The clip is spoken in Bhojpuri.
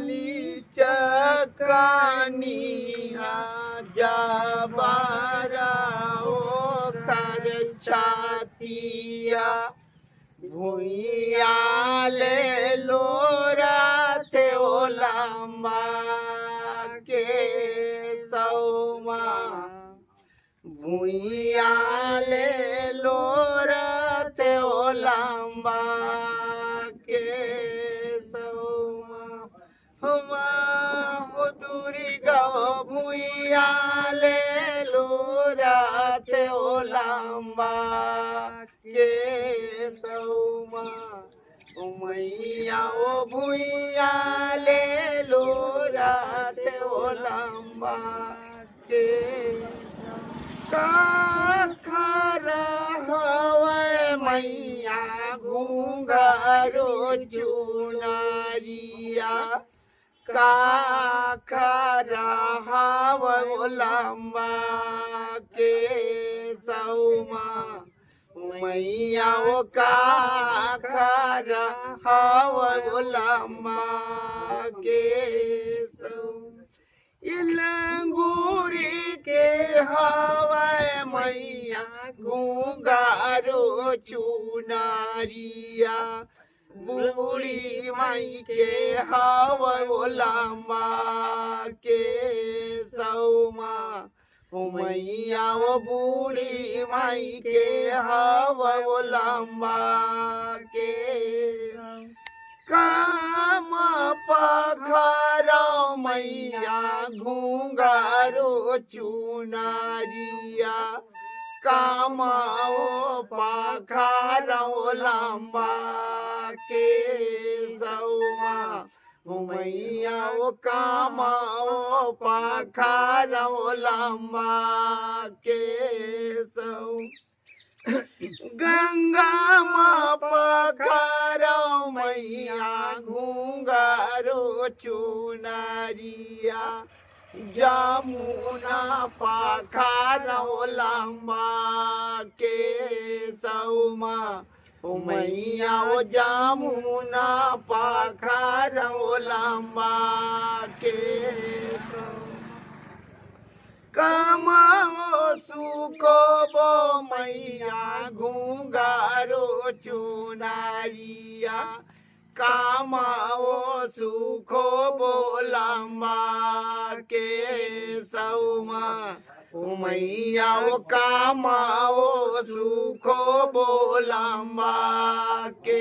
लीचा कानिया जबारा ओ कर छातिया भुइया ले लोरा थे ओ लम्बा के सौमा भुइया ले लोरा थे ओ लम्बा के सौमा हुआ हो दूरी गो भुइया ले लोरा थे ओ लम्बा के सौमा मैया ओ भुइया ले लोरा थे ओ लम्बा के काखरा हवे मैया घुंघरू चुनरिया काखरा हवे ओ लम्बा के सौमा मैया ओ काखरा हवे ओ लम्बा के सौमा इलंगूरी के हवे मैया घुंघरू चुनरिया बूढ़ी माई के हवे ओ लम्बा के सौमा मैया ओ बूढ़ी माई के हवे ओ लम्बा के काम पखरो मैया घुंघरू चुनरिया काम ओ पखरो लम्बा के सौमा मैया ओ काम ओ पखरो लम्बा के सौमा गंगा माँ पखरो मैया घुंघरू चुनरिया जमुना पखरो लम्बा के सौमा मैया ओ जमुना पखरो लम्बा के कमाओ सुखो बो मैया घुंघरू चुनरिया कमाओ सुखो बो लम्बा के सौमा मैया ओ कमाओ सुखो बो लम्बा के